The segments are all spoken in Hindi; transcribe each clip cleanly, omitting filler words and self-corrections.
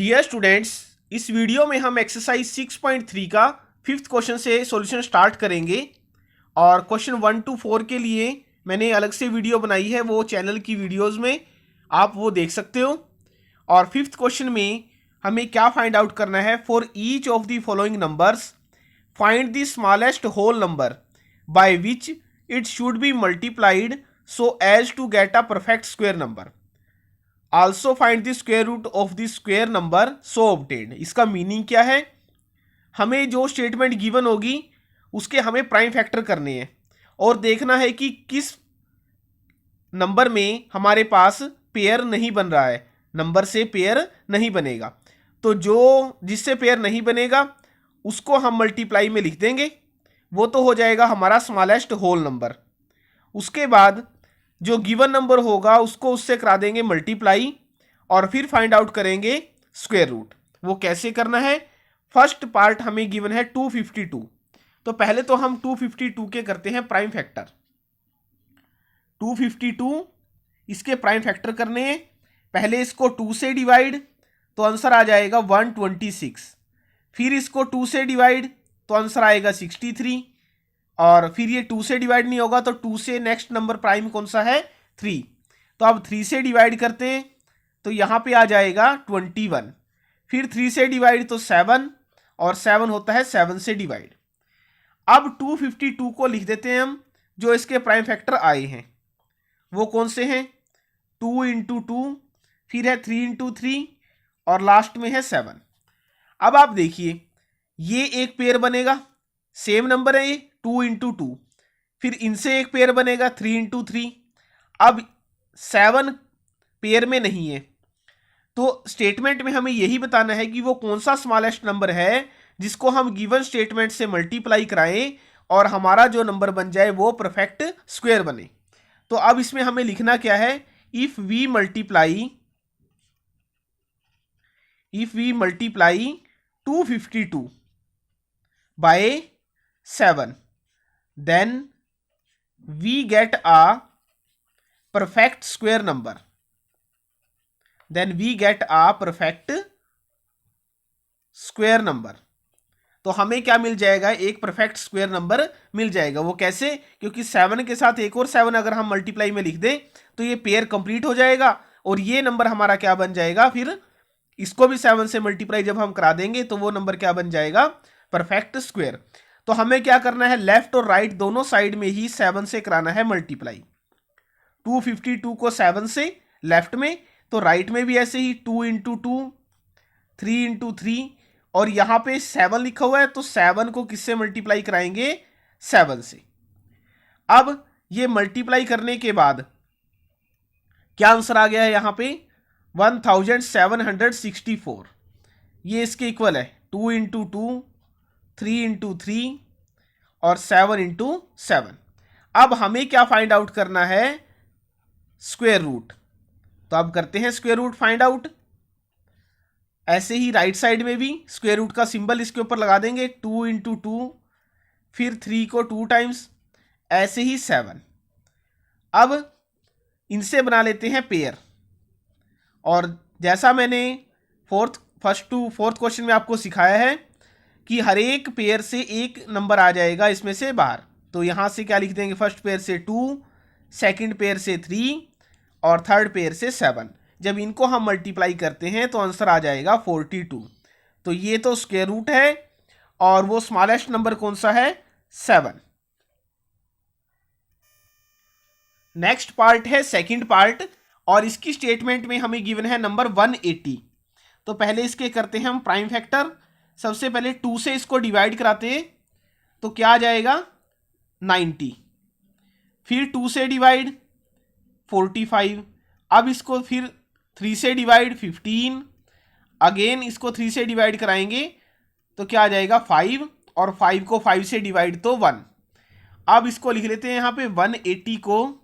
डियर स्टूडेंट्स, इस वीडियो में हम एक्सरसाइज 6.3 का 5th क्वेश्चन से सॉल्यूशन स्टार्ट करेंगे। और क्वेश्चन 1 to 4 के लिए मैंने अलग से वीडियो बनाई है, वो चैनल की वीडियोस में आप वो देख सकते हो। और 5th क्वेश्चन में हमें क्या फाइंड आउट करना है, for each of the following numbers find the smallest whole number by which it should be multiplied so as to get a perfect square number. Also find the square root of the square number so obtained. इसका मीनिंग क्या है, हमें जो स्टेटमेंट गिवन होगी उसके हमें प्राइम फैक्टर करने हैं और देखना है कि किस नंबर में हमारे पास पेयर नहीं बन रहा है, नंबर से पेयर नहीं बनेगा। तो जो जिससे पेयर नहीं बनेगा उसको हम मल्टीप्लाई में लिख देंगे, वो तो हो जाएगा हमारा स्मॉलेस्ट होल नंबर। उसके बाद जो गिवन नंबर होगा उसको उससे करा देंगे मल्टीप्लाई और फिर फाइंड आउट करेंगे स्क्वायर रूट। वो कैसे करना है, फर्स्ट पार्ट हमें गिवन है 252, तो पहले तो हम 252 के करते हैं प्राइम फैक्टर। 252 इसके प्राइम फैक्टर करने हैं। पहले इसको 2 से डिवाइड तो आंसर आ जाएगा 126, फिर इसको 2 से डिवाइड तो आंसर आएगा 63, और फिर ये 2 से डिवाइड नहीं होगा तो 2 से नेक्स्ट नंबर प्राइम कौन सा है, 3। तो अब 3 से डिवाइड करते हैं तो यहाँ पे आ जाएगा 21, फिर 3 से डिवाइड तो 7, और 7 होता है 7 से डिवाइड। अब 252 को लिख देते हैं हम, जो इसके प्राइम फैक्टर आए हैं वो कौन से हैं, 2 इंटू 2, फिर है 3 इंटू 3 और लास्ट में है 7। अब आप देखिए ये एक पेयर बनेगा, सेम नंबर है ये 2 इंटू 2, फिर इनसे एक पेयर बनेगा 3 इंटू 3। अब 7 पेयर में नहीं है, तो स्टेटमेंट में हमें यही बताना है कि वो कौन सा स्मॉलेस्ट नंबर है जिसको हम गिवन स्टेटमेंट से मल्टीप्लाई कराएं और हमारा जो नंबर बन जाए वो परफेक्ट स्क्वायर बने। तो अब इसमें हमें लिखना क्या है, if we multiply 252 by 7 then we get a perfect square number, तो हमें क्या मिल जाएगा, एक परफेक्ट स्क्वायर नंबर मिल जाएगा। वो कैसे, क्योंकि 7 के साथ एक और 7 अगर हम मल्टीप्लाई में लिख दें तो ये पेयर कंप्लीट हो जाएगा और ये नंबर हमारा क्या बन जाएगा, फिर इसको भी 7 से मल्टीप्लाई जब हम करा देंगे तो वो नंबर क्या बन जाएगा, परफेक्ट स्क्वायर। तो हमें क्या करना है, लेफ्ट और राइट दोनों साइड में ही 7 से कराना है मल्टीप्लाई। 252 को 7 से लेफ्ट में, तो राइट में भी ऐसे ही 2 इंटू 2, 3 इंटू 3, और यहां पे 7 लिखा हुआ है तो 7 को किससे मल्टीप्लाई कराएंगे, 7 से। अब ये मल्टीप्लाई करने के बाद क्या आंसर आ गया है यहां पे, 1764। ये इसके इक्वल है 2 इंटू 2, 3 इंटू 3 और 7 इंटू 7। अब हमें क्या फाइंड आउट करना है, स्क्वायर रूट। तो अब करते हैं स्क्वायर रूट फाइंड आउट। ऐसे ही राइट साइड में भी स्क्वायर रूट का सिंबल इसके ऊपर लगा देंगे, 2 इंटू 2, फिर 3 को 2 टाइम्स, ऐसे ही 7। अब इनसे बना लेते हैं पेयर, और जैसा मैंने फर्स्ट टू फोर्थ क्वेश्चन में आपको सिखाया है कि हर एक पेयर से एक नंबर आ जाएगा इसमें से बाहर। तो यहां से क्या लिख देंगे, फर्स्ट पेयर से 2, सेकंड पेयर से 3 और थर्ड पेयर से 7। जब इनको हम मल्टीप्लाई करते हैं तो आंसर आ जाएगा 42। तो ये तो स्क्वायर रूट है और वो स्मॉलेस्ट नंबर कौन सा है, 7। नेक्स्ट पार्ट है सेकंड पार्ट, और इसकी स्टेटमेंट में हमें गिवन है नंबर 180। तो पहले इसके करते हैं हम प्राइम फैक्टर। सबसे पहले 2 से इसको डिवाइड कराते हैं तो क्या आ जाएगा, 90, फिर 2 से डिवाइड 45, अब इसको फिर 3 से डिवाइड 15, अगेन इसको 3 से डिवाइड कराएंगे तो क्या आ जाएगा 5, और 5 को 5 से डिवाइड तो 1। अब इसको लिख लेते हैं यहाँ पे 180 को,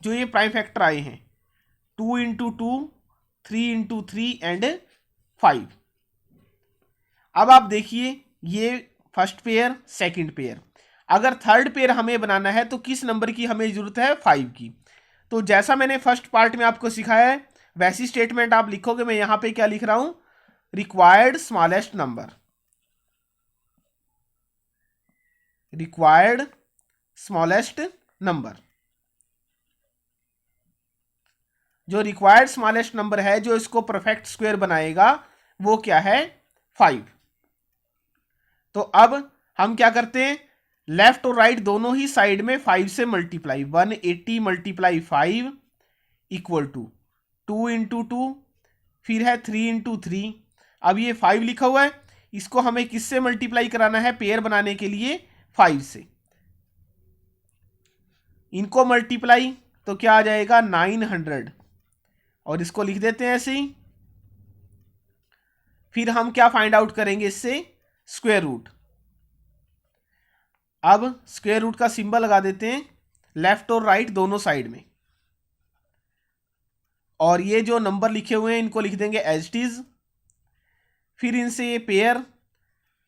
जो ये प्राइम फैक्टर आए हैं 2 इंटू 2, 3 इंटू 3 एंड 5। अब आप देखिए ये फर्स्ट पेयर सेकंड पेयर, अगर थर्ड पेयर हमें बनाना है तो किस नंबर की हमें जरूरत है, 5 की। तो जैसा मैंने फर्स्ट पार्ट में आपको सिखाया है वैसी स्टेटमेंट आप लिखोगे। मैं यहाँ पे क्या लिख रहा हूँ, required smallest number, required smallest number, जो रिक्वायर्ड स्मॉलेस्ट नंबर है जो इसको परफेक्ट स्क्वायर बनाएगा वो क्या है, 5। तो अब हम क्या करते हैं, लेफ्ट और राइट दोनों ही साइड में 5 से multiply, 180 multiply 5 equal to 2 into 2, फिर है 3 इंटू 3। अब ये 5 लिखा हुआ है, इसको हमें किससे मल्टीप्लाई कराना है, पेयर बनाने के लिए 5 से। इनको मल्टीप्लाई तो क्या आ जाएगा 900, और इसको लिख देते हैं ऐसे ही। फिर हम क्या फाइंड आउट करेंगे इससे, स्क्वायर रूट। अब स्क्वायर रूट का सिंबल लगा देते हैं लेफ्ट और राइट दोनों साइड में, और ये जो नंबर लिखे हुए हैं इनको लिख देंगे एज इट इज। फिर इनसे ये पेयर,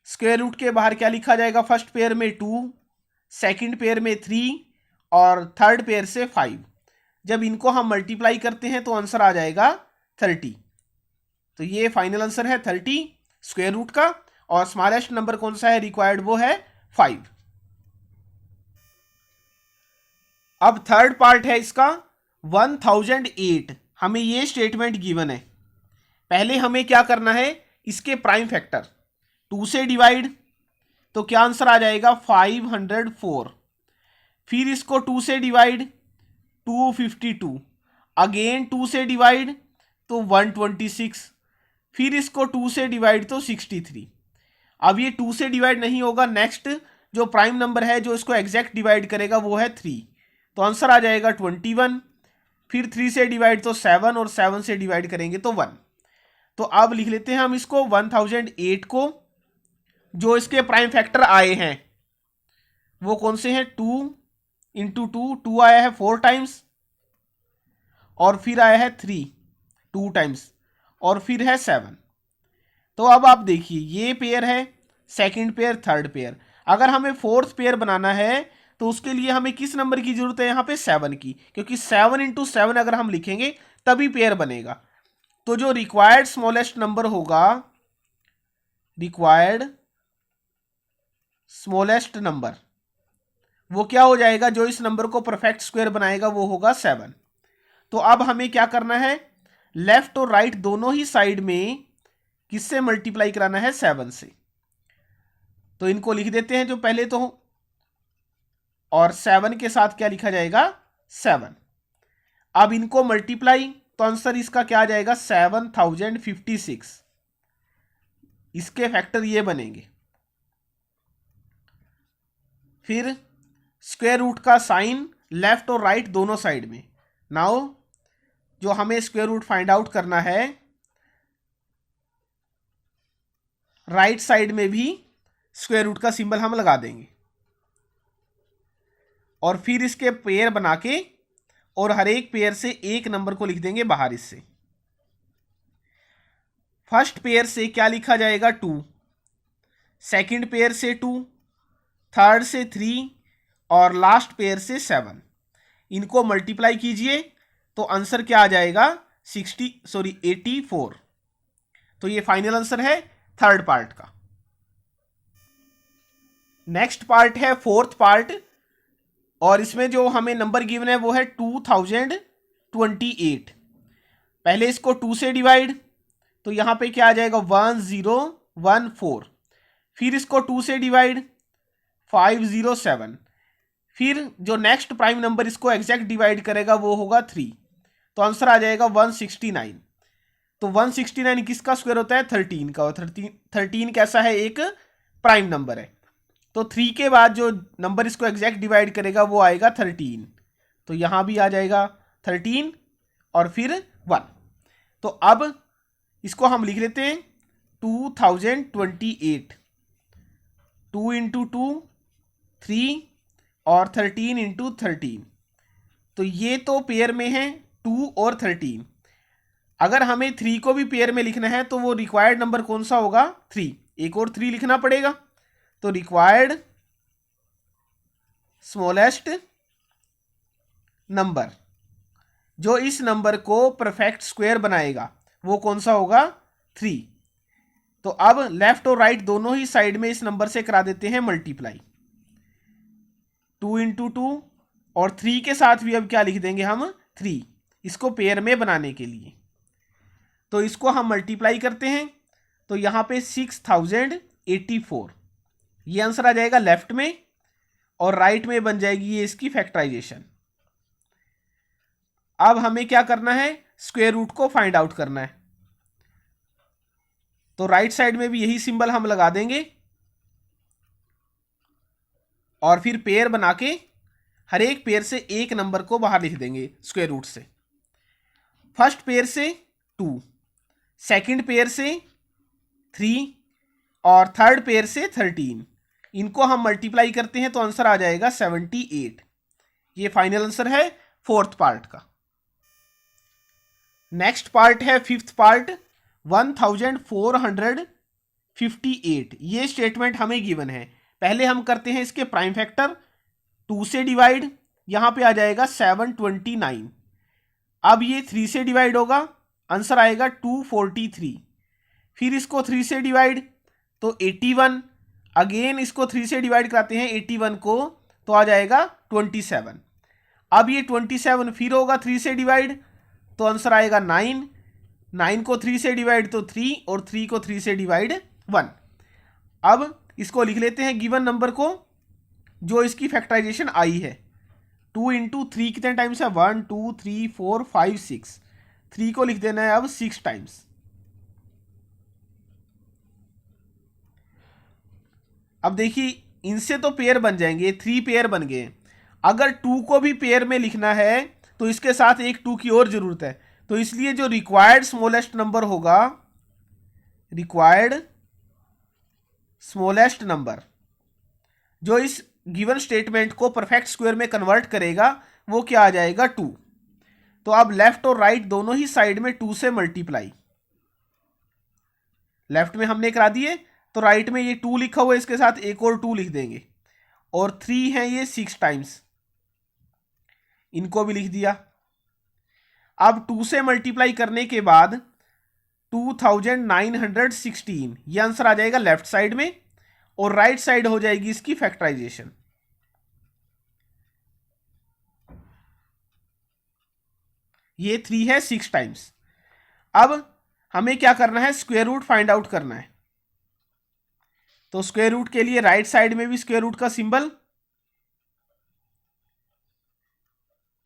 स्क्वायर रूट के बाहर क्या लिखा जाएगा, फर्स्ट पेयर में 2, सेकंड पेयर में 3 और थर्ड पेयर से 5। जब इनको हम मल्टीप्लाई करते हैं तो आंसर आ जाएगा 30। तो ये फाइनल आंसर है 30 स्क्वायर रूट का, और स्मॉलेस्ट नंबर कौन सा है रिक्वायर्ड, वो है 5। अब थर्ड पार्ट है इसका 1008। हमें ये स्टेटमेंट गिवन है, पहले हमें क्या करना है, इसके प्राइम फैक्टर 2 से डिवाइड, तो क्या आंसर आ जाएगा 504। फिर इसको 2 से डिवाइड 252, अगेन 2 से डिवाइड तो 126, फिर इसको 2 से डिवाइड तो 63। अब ये 2 से डिवाइड नहीं होगा, नेक्स्ट जो प्राइम नंबर है जो इसको एग्जैक्ट डिवाइड करेगा वो है 3, तो आंसर आ जाएगा 21। फिर 3 से डिवाइड तो 7, और 7 से डिवाइड करेंगे तो 1। तो अब लिख लेते हैं हम इसको 1008 को, जो इसके प्राइम फैक्टर आए हैं वो कौन से हैं, 2 इंटू 2 आया है 4 टाइम्स, और फिर आया है 3 2 टाइम्स, और फिर है 7। तो अब आप देखिए ये पेयर है, सेकंड पेयर, थर्ड पेयर। अगर हमें फोर्थ पेयर बनाना है तो उसके लिए हमें किस नंबर की जरूरत है, यहाँ पे 7 की, क्योंकि 7 इंटू 7 अगर हम लिखेंगे तभी पेयर बनेगा। तो जो रिक्वायर्ड स्मॉलेस्ट नंबर होगा, रिक्वायर्ड स्मॉलेस्ट नंबर, वो क्या हो जाएगा, जो इस नंबर को परफेक्ट स्क्वायर बनाएगा वो होगा 7। तो अब हमें क्या करना है, लेफ्ट और राइट दोनों ही साइड में किससे मल्टीप्लाई कराना है, 7 से। तो इनको लिख देते हैं जो पहले तो, और 7 के साथ क्या लिखा जाएगा, 7। अब इनको मल्टीप्लाई तो आंसर इसका क्या आ जाएगा, 7056। इसके फैक्टर ये बनेंगे। फिर स्क्वायर रूट का साइन लेफ्ट और राइट दोनों साइड में। नाउ जो हमें स्क्वायर रूट फाइंड आउट करना है, राइट साइड में भी स्क्वायर रूट का सिंबल हम लगा देंगे, और फिर इसके पेयर बना के, और हर एक पेयर से एक नंबर को लिख देंगे बाहर इससे। फर्स्ट पेयर से क्या लिखा जाएगा, 2, सेकंड पेयर से 2, थर्ड से 3, और लास्ट पेयर से 7। इनको मल्टीप्लाई कीजिए तो आंसर क्या आ जाएगा, 84। तो ये फाइनल आंसर है थर्ड पार्ट का। नेक्स्ट पार्ट है फोर्थ पार्ट, और इसमें जो हमें नंबर गिवन है वो है 2028। पहले इसको 2 से डिवाइड, तो यहां पे क्या आ जाएगा 1014। फिर इसको 2 से डिवाइड 507। फिर जो नेक्स्ट प्राइम नंबर इसको एग्जैक्ट डिवाइड करेगा वो होगा 3, तो आंसर आ जाएगा 169। तो 169 किसका स्क्वायर होता है, 13 का, और 13 कैसा है, एक प्राइम नंबर है। तो 3 के बाद जो नंबर इसको एग्जैक्ट डिवाइड करेगा वो आएगा 13, तो यहां भी आ जाएगा 13 और फिर 1। तो अब इसको हम लिख लेते हैं 2028, 2 इंटू 2 3 और 13 इंटू 13। तो ये तो पेयर में है 2 और 13। अगर हमें 3 को भी पेयर में लिखना है तो वो रिक्वायर्ड नंबर कौन सा होगा, 3। एक और 3 लिखना पड़ेगा, तो रिक्वायर्ड स्मॉलेस्ट नंबर जो इस नंबर को परफेक्ट स्क्वायर बनाएगा वो कौन सा होगा, 3। तो अब लेफ्ट और राइट दोनों ही साइड में इस नंबर से करा देते हैं मल्टीप्लाई। 2 इंटू 2 और 3 के साथ भी अब क्या लिख देंगे हम 3, इसको पेयर में बनाने के लिए। तो इसको हम मल्टीप्लाई करते हैं तो यहाँ पे 6084 ये आंसर आ जाएगा लेफ्ट में, और राइट में बन जाएगी ये इसकी फैक्टराइजेशन। अब हमें क्या करना है, स्क्वायर रूट को फाइंड आउट करना है। तो राइट साइड में भी यही सिंबल हम लगा देंगे और फिर पेयर बना के हर एक पेयर से एक नंबर को बाहर लिख देंगे स्क्वायर रूट से। फर्स्ट पेयर से 2, सेकंड पेयर से 3 और थर्ड पेयर से 13। इनको हम मल्टीप्लाई करते हैं तो आंसर आ जाएगा 78। ये फाइनल आंसर है फोर्थ पार्ट का। नेक्स्ट पार्ट है फिफ्थ पार्ट 1458। ये स्टेटमेंट हमें गिवन है। पहले हम करते हैं इसके प्राइम फैक्टर, 2 से डिवाइड, यहां पे आ जाएगा 729। अब ये 3 से डिवाइड होगा, आंसर आएगा 243। फिर इसको 3 से डिवाइड तो 81, अगेन इसको 3 से डिवाइड कराते हैं 81 को तो आ जाएगा 27। अब ये 27 फिर होगा 3 से डिवाइड तो आंसर आएगा 9, 9 को 3 से डिवाइड तो 3 और 3 को 3 से डिवाइड 1। अब इसको लिख लेते हैं गिवन नंबर को जो इसकी फैक्टराइजेशन आई है। 2 इंटू 3 कितने टाइम्स है, 1 2 3 4 5 6। 3 को लिख देना है अब 6 टाइम्स। अब देखिए इनसे तो पेयर बन जाएंगे, 3 पेयर बन गए। अगर 2 को भी पेयर में लिखना है तो इसके साथ एक 2 की और जरूरत है। तो इसलिए जो रिक्वायर्ड स्मॉलेस्ट नंबर होगा, रिक्वायर्ड स्मॉलेस्ट नंबर जो इस गिवन स्टेटमेंट को परफेक्ट स्क्वायर में कन्वर्ट करेगा वो क्या आ जाएगा 2। तो अब लेफ्ट और राइट दोनों ही साइड में 2 से मल्टीप्लाई। लेफ्ट में हमने करा दिए तो राइट में ये 2 लिखा हुआ है, इसके साथ एक और 2 लिख देंगे, और 3 है ये 6 टाइम्स, इनको भी लिख दिया। अब 2 से मल्टीप्लाई करने के बाद 2916 ये आंसर आ जाएगा लेफ्ट साइड में, और राइट साइड हो जाएगी इसकी फैक्टराइजेशन। ये 3 है 6 टाइम्स। अब हमें क्या करना है, स्क्वायर रूट फाइंड आउट करना है। तो स्क्वायर रूट के लिए राइट साइड में भी स्क्वायर रूट का सिंबल,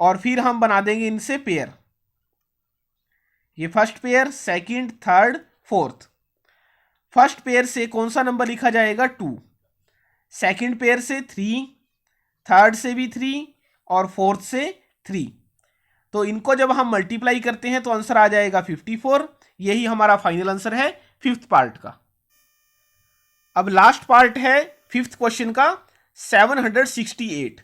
और फिर हम बना देंगे इनसे पेयर। ये first pair, second, third, fourth. First pair से कौन सा नंबर लिखा जाएगा 2, सेकंड पेयर से 3, थर्ड से भी 3 और फोर्थ से 3। तो इनको जब हम मल्टीप्लाई करते हैं तो आंसर आ जाएगा 54। यही हमारा फाइनल आंसर है फिफ्थ पार्ट का। अब लास्ट पार्ट है फिफ्थ क्वेश्चन का 768।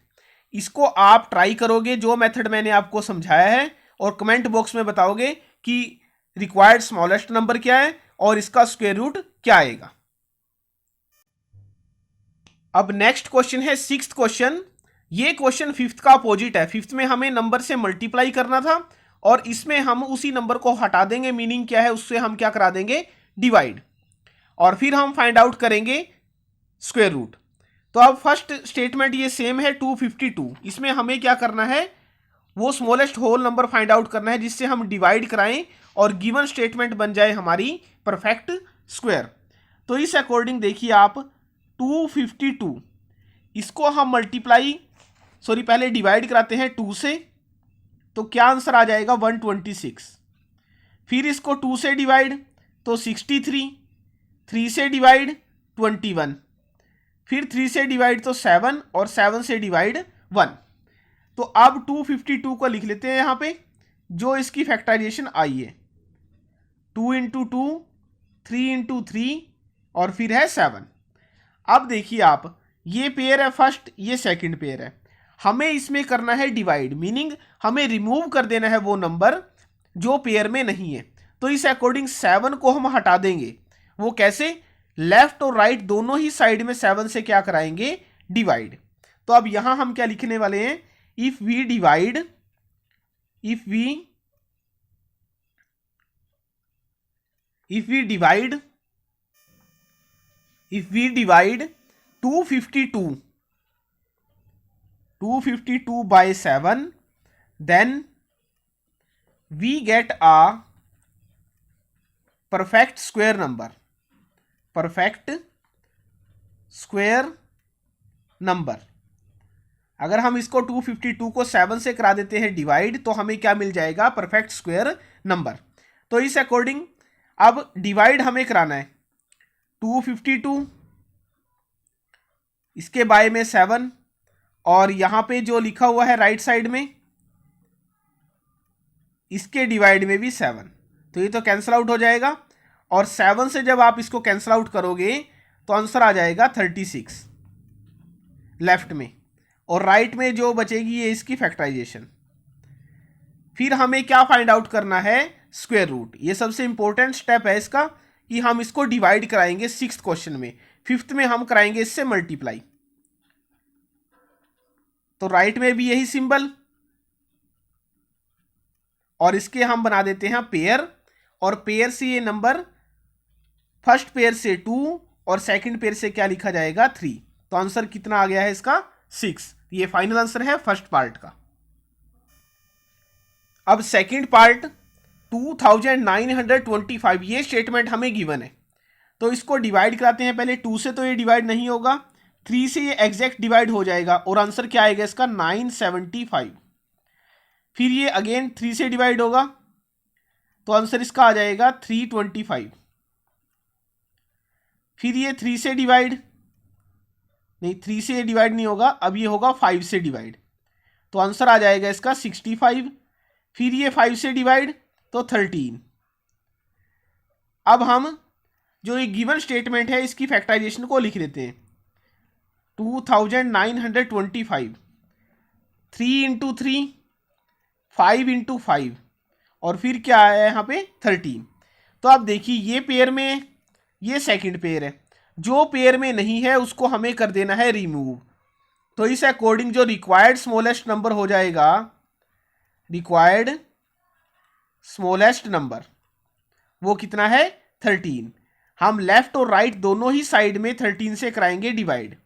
इसको आप ट्राई करोगे जो मेथड मैंने आपको समझाया है, और कमेंट बॉक्स में बताओगे कि रिक्वायर्ड स्मॉलेस्ट नंबर क्या है और इसका स्क्वायर रूट क्या आएगा। अब नेक्स्ट क्वेश्चन है सिक्स्थ क्वेश्चन। ये क्वेश्चन फिफ्थ का अपोजिट है। फिफ्थ में हमें नंबर से मल्टीप्लाई करना था और इसमें हम उसी नंबर को हटा देंगे। मीनिंग क्या है, उससे हम क्या करा देंगे, डिवाइड, और फिर हम फाइंड आउट करेंगे स्क्वायर रूट। तो अब फर्स्ट स्टेटमेंट ये सेम है 252। इसमें हमें क्या करना है, वो smallest whole number find out करना है जिससे हम डिवाइड कराएं और गिवन स्टेटमेंट बन जाए हमारी परफेक्ट स्क्वायर। तो इस अकॉर्डिंग देखिए आप 252 इसको हम पहले डिवाइड कराते हैं 2 से, तो क्या आंसर आ जाएगा 126। फिर इसको 2 से डिवाइड तो 63, 3 से डिवाइड 21, फिर 3 से डिवाइड तो 7 और 7 से डिवाइड 1। तो अब 252 को लिख लेते हैं यहाँ पे जो इसकी फैक्टराइजेशन आई है, 2 इंटू 2, 3 इंटू 3 और फिर है 7। अब देखिए आप, ये पेयर है फर्स्ट, ये सेकंड पेयर है। हमें इसमें करना है डिवाइड, मीनिंग हमें रिमूव कर देना है वो नंबर जो पेयर में नहीं है। तो इस अकॉर्डिंग 7 को हम हटा देंगे। वो कैसे, लेफ्ट और राइट दोनों ही साइड में 7 से क्या कराएंगे, डिवाइड। तो अब यहां हम क्या लिखने वाले हैं, if we divide if we divide 252 by 7, then we get a perfect square number. Perfect square number. अगर हम इसको 252 को 7 से करा देते हैं डिवाइड, तो हमें क्या मिल जाएगा? Perfect square number. तो इस अकॉर्डिंग अब डिवाइड हमें कराना है 252, इसके बाय में 7, और यहां पे जो लिखा हुआ है राइट साइड में, इसके डिवाइड में भी 7, तो ये तो कैंसिल आउट हो जाएगा। और 7 से जब आप इसको कैंसिल आउट करोगे तो आंसर आ जाएगा 36 लेफ्ट में, और राइट में जो बचेगी ये इसकी फैक्टराइजेशन। फिर हमें क्या फाइंड आउट करना है? Square root. ये सबसे इंपॉर्टेंट स्टेप है इसका, कि हम इसको डिवाइड कराएंगे 6th क्वेश्चन में। 5th में हम कराएंगे इससे मल्टीप्लाई। तो राइट में भी यही सिंबल, और इसके हम बना देते हैं पेयर, और पेयर से ये नंबर फर्स्ट पेयर से 2 और सेकंड पेयर से क्या लिखा जाएगा? 3। तो आंसर कितना आ गया है इसका? 6। ये फाइनल आंसर है फर्स्ट पार्ट का। अब सेकंड पार्ट 2925, ये स्टेटमेंट हमें गिवन है, तो इसको डिवाइड कराते हैं। पहले 2 से तो ये डिवाइड नहीं होगा, 3 से ये एग्जैक्ट डिवाइड हो जाएगा, और आंसर क्या आएगा इसका? 975। फिर ये अगेन 3 से डिवाइड होगा, तो आंसर इसका आ जाएगा 325। फिर ये 3 से डिवाइड नहीं, 3 से डिवाइड नहीं होगा, अब ये होगा 5 से डिवाइड, तो आंसर आ जाएगा इसका 65। फिर ये 5 से डिवाइड तो 13। अब हम जो ये गिवन स्टेटमेंट है इसकी फैक्टराइजेशन को लिख देते हैं। 2925, 3 इंटू 3, 5 इंटू 5, और फिर क्या आया यहाँ पे? 13। तो आप देखिए ये पेयर में, ये सेकंड पेयर है, जो पेयर में नहीं है उसको हमें कर देना है रिमूव। तो इस अकॉर्डिंग जो रिक्वायर्ड स्मॉलेस्ट नंबर हो जाएगा, रिक्वायर्ड स्मॉलेस्ट नंबर, वो कितना है? 13। हम लेफ्ट और राइट दोनों ही साइड में 13 से कराएंगे डिवाइड।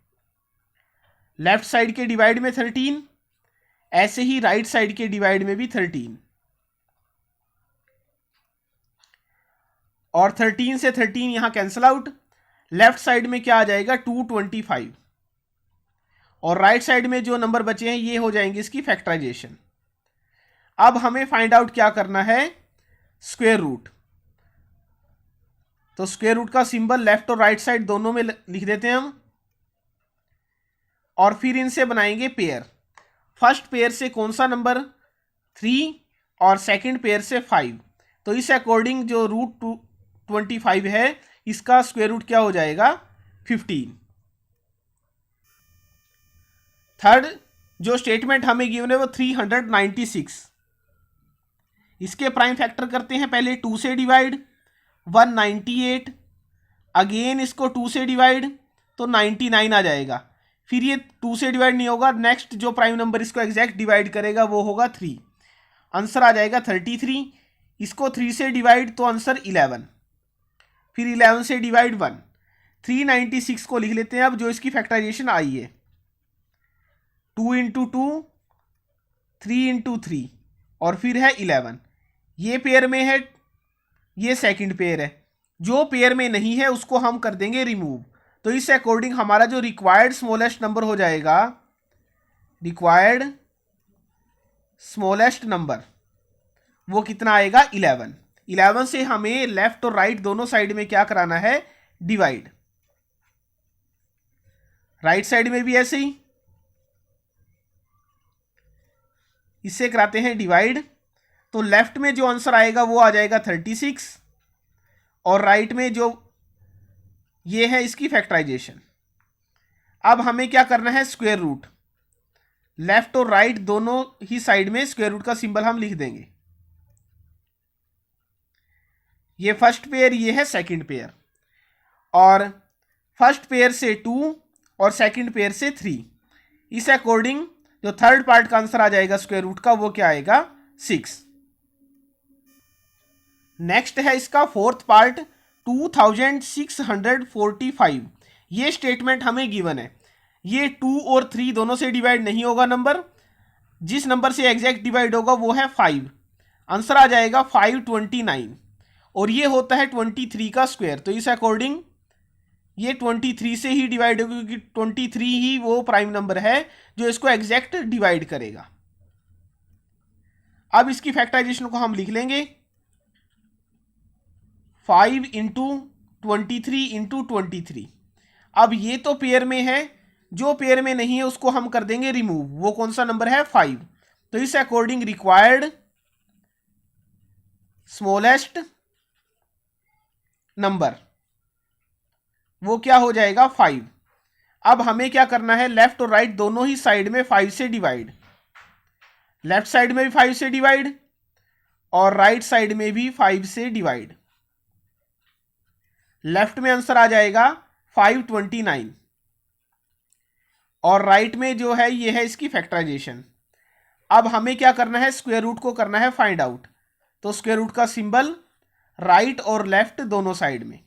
लेफ्ट साइड के डिवाइड में 13, ऐसे ही राइट साइड के डिवाइड में भी 13, और 13 से 13 यहां कैंसिल आउट। लेफ्ट साइड में क्या आ जाएगा? 225, और राइट साइड में जो नंबर बचे हैं ये हो जाएंगे इसकी फैक्टराइजेशन। अब हमें फाइंड आउट क्या करना है? Square root. तो स्क्वायर रूट का सिंबल लेफ्ट और राइट साइड दोनों में लिख देते हैं हम, और फिर इनसे बनाएंगे पेयर। फर्स्ट पेयर से कौन सा नंबर? 3, और सेकंड पेयर से 5। तो इस अकॉर्डिंग जो रूट 25 है, इसका स्क्वायर रूट क्या हो जाएगा? 15। थर्ड जो स्टेटमेंट हमें गिवन है वो 396। इसके प्राइम फैक्टर करते हैं। पहले 2 से डिवाइड, 198, अगेन इसको 2 से डिवाइड तो 99 आ जाएगा। फिर ये 2 से डिवाइड नहीं होगा, नेक्स्ट जो प्राइम नंबर इसको एग्जैक्ट डिवाइड करेगा वो होगा 3, आंसर आ जाएगा 33। इसको 3 से डिवाइड तो आंसर 11, फिर 11 से डिवाइड 1, 396 को लिख लेते हैं अब जो इसकी फैक्टराइजेशन आई है। 2 इंटू 2, 3 इंटू 3, और फिर है 11। ये पेयर में है, ये सेकंड पेयर है। जो पेयर में नहीं है उसको हम कर देंगे रिमूव। तो इस अकॉर्डिंग हमारा जो रिक्वायर्ड स्मॉलेस्ट नंबर हो जाएगा, रिक्वायर्ड स्मॉलेस्ट नंबर, वो कितना आएगा? 11। 11 से हमें लेफ्ट और राइट दोनों साइड में क्या कराना है? डिवाइड। राइट साइड में भी ऐसे ही इससे कराते हैं डिवाइड। तो लेफ्ट में जो आंसर आएगा वो आ जाएगा 36, और राइट में जो ये है इसकी फैक्टराइजेशन। अब हमें क्या करना है? Square root. लेफ्ट और राइट दोनों ही साइड में स्क्वायर रूट का सिंबल हम लिख देंगे। ये फर्स्ट पेयर, ये है सेकंड पेयर, और फर्स्ट पेयर से 2 और सेकंड पेयर से 3। इस अकॉर्डिंग जो थर्ड पार्ट का आंसर आ जाएगा स्क्वायर रूट का, वो क्या आएगा? 6। नेक्स्ट है इसका फोर्थ पार्ट 2645। ये स्टेटमेंट हमें गिवन है, ये 2 और 3 दोनों से डिवाइड नहीं होगा नंबर, जिस नंबर से एग्जैक्ट डिवाइड होगा वो है 5। आंसर आ जाएगा 529 और ये होता है 23 का स्क्वायर। तो इस अकॉर्डिंग ये 23 से ही डिवाइड होगी क्योंकि 23 ही वो प्राइम नंबर है जो इसको एग्जैक्ट डिवाइड करेगा। अब इसकी फैक्टराइजेशन को हम लिख लेंगे 5 इंटू 23 इंटू 23। अब ये तो पेयर में है, जो पेयर में नहीं है उसको हम कर देंगे रिमूव। वो कौन सा नंबर है 5। तो इस अकॉर्डिंग रिक्वायर्ड स्मॉलेस्ट नंबर वो क्या हो जाएगा 5। अब हमें क्या करना है, लेफ्ट और राइट दोनों ही साइड में 5 से डिवाइड, लेफ्ट साइड में भी 5 से डिवाइड और राइट साइड में भी 5 से डिवाइड। लेफ्ट में आंसर आ जाएगा 529 और राइट में जो है ये है इसकी फैक्टराइजेशन। अब हमें क्या करना है, स्क्वायर रूट को करना है फाइंड आउट। तो स्क्वायर रूट का सिंबल राइट और लेफ्ट दोनों साइड में।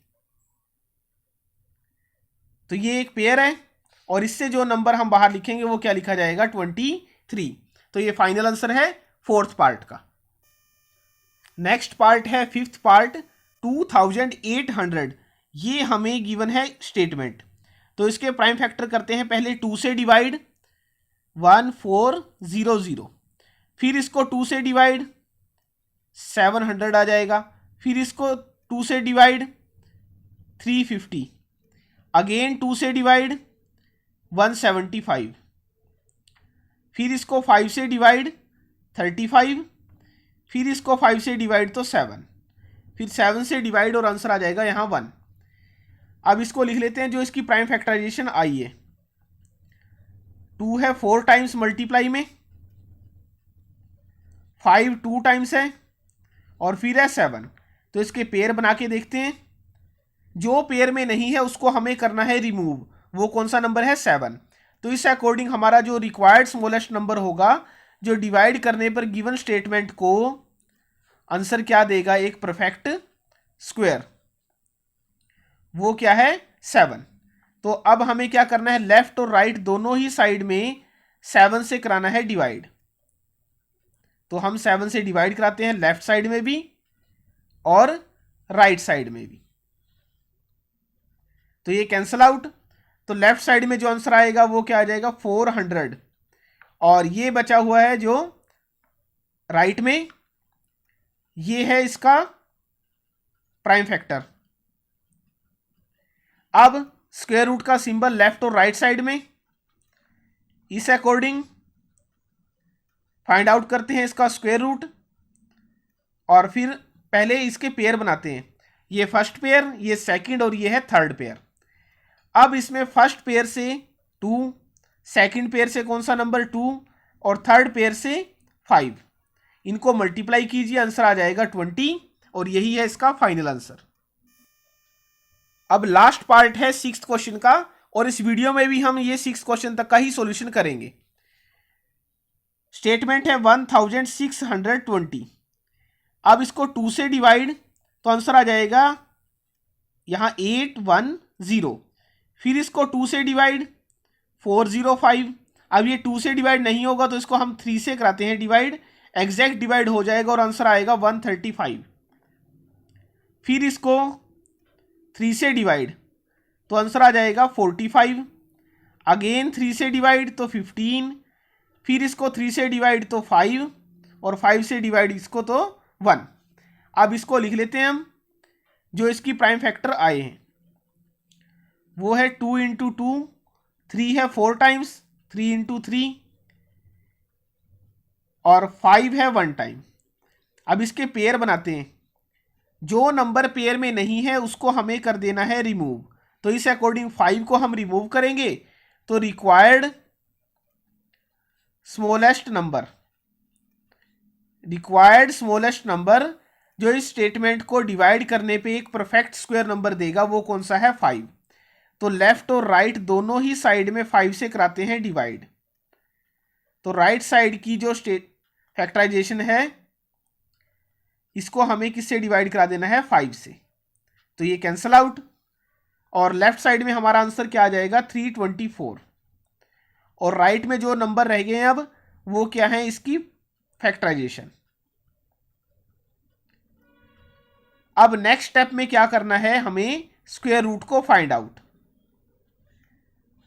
तो ये एक पेयर है और इससे जो नंबर हम बाहर लिखेंगे वो क्या लिखा जाएगा 23। तो ये फाइनल आंसर है फोर्थ पार्ट का। नेक्स्ट पार्ट है फिफ्थ पार्ट 2800। ये हमें गिवन है स्टेटमेंट। तो इसके प्राइम फैक्टर करते हैं, पहले 2 से डिवाइड 1400, फिर इसको 2 से डिवाइड 700 आ जाएगा, फिर इसको 2 से डिवाइड 350, अगेन 2 से डिवाइड 175, फिर इसको 5 से डिवाइड 35, फिर इसको 5 से डिवाइड तो 7, फिर 7 से डिवाइड और आंसर आ जाएगा यहाँ 1। अब इसको लिख लेते हैं जो इसकी प्राइम फैक्टराइजेशन आई है। 2 है 4 टाइम्स मल्टीप्लाई में, 5 2 टाइम्स है और फिर है 7। तो इसके पेयर बना के देखते हैं। जो पेयर में नहीं है उसको हमें करना है रिमूव। वो कौन सा नंबर है 7। तो इस अकॉर्डिंग हमारा जो रिक्वायर्ड स्मॉलेस्ट नंबर होगा जो डिवाइड करने पर गिवन स्टेटमेंट को आंसर क्या देगा, एक परफेक्ट स्क्वायर, वो क्या है 7। तो अब हमें क्या करना है, लेफ्ट और राइट दोनों ही साइड में 7 से कराना है डिवाइड। तो हम 7 से डिवाइड कराते हैं लेफ्ट साइड में भी और राइट साइड में भी। तो ये कैंसल आउट। तो लेफ्ट साइड में जो आंसर आएगा वो क्या आ जाएगा 400 और ये बचा हुआ है जो राइट में, ये है इसका प्राइम फैक्टर। अब स्क्वायर रूट का सिंबल लेफ्ट और राइट साइड में, इस अकॉर्डिंग फाइंड आउट करते हैं इसका स्क्वायर रूट और फिर पहले इसके पेयर बनाते हैं। ये फर्स्ट पेयर, ये सेकंड और ये है थर्ड पेयर। अब इसमें फर्स्ट पेयर से 2, सेकंड पेयर से कौन सा नंबर 2 और थर्ड पेयर से 5, इनको मल्टीप्लाई कीजिए, आंसर आ जाएगा 20 और यही है इसका फाइनल आंसर। अब लास्ट पार्ट है 6th क्वेश्चन का और इस वीडियो में भी हम ये 6 क्वेश्चन तक का ही सॉल्यूशन करेंगे। स्टेटमेंट है 1620। अब इसको 2 से डिवाइड तो आंसर आ जाएगा यहाँ 810, फिर इसको 2 से डिवाइड 405। अब ये 2 से डिवाइड नहीं होगा तो इसको हम 3 से कराते हैं डिवाइड, एग्जैक्ट डिवाइड हो जाएगा और आंसर आएगा 135। फिर इसको 3 से डिवाइड तो आंसर आ जाएगा 45, अगेन 3 से डिवाइड तो 15, फिर इसको 3 से डिवाइड तो 5 और 5 से डिवाइड इसको तो 1। अब इसको लिख लेते हैं हम जो इसकी प्राइम फैक्टर आए हैं। वो है 2 इंटू 2, 3 है 4 टाइम्स, 3 इंटू 3 और 5 है 1 टाइम। अब इसके पेयर बनाते हैं। जो नंबर पेयर में नहीं है उसको हमें कर देना है रिमूव। तो इस अकॉर्डिंग 5 को हम रिमूव करेंगे तो रिक्वायर्ड स्मॉलेस्ट नंबर जो इस स्टेटमेंट को डिवाइड करने पे एक परफेक्ट स्क्वायर नंबर देगा वो कौन सा है 5। तो लेफ्ट और राइट दोनों ही साइड में 5 से कराते हैं डिवाइड। तो राइट साइड की जो फैक्टराइजेशन है इसको हमें किससे डिवाइड करा देना है 5 से। तो ये कैंसल आउट और लेफ्ट साइड में हमारा आंसर क्या आ जाएगा 324। और राइट में जो नंबर रह गए हैं अब वो क्या है, इसकी फैक्टराइजेशन। अब नेक्स्ट स्टेप में क्या करना है, हमें स्क्वायर रूट को फाइंड आउट।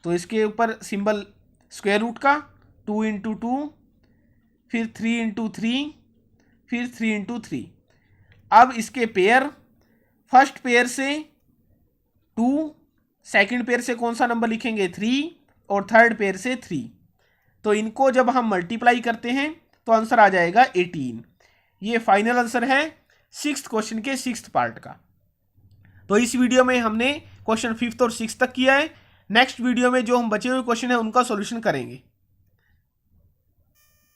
तो इसके ऊपर सिंबल स्क्वायर रूट का 2 इंटू 2, फिर 3 इंटू 3, फिर 3 इंटू 3। अब इसके पेयर, फर्स्ट पेयर से 2, सेकंड पेयर से कौन सा नंबर लिखेंगे 3, और थर्ड पेयर से 3। तो इनको जब हम मल्टीप्लाई करते हैं तो आंसर आ जाएगा 18। ये फाइनल आंसर है 6th क्वेश्चन के 6th पार्ट का। तो इस वीडियो में हमने क्वेश्चन 5th और 6th तक किया है। नेक्स्ट वीडियो में जो हम बचे हुए क्वेश्चन है उनका सॉल्यूशन करेंगे।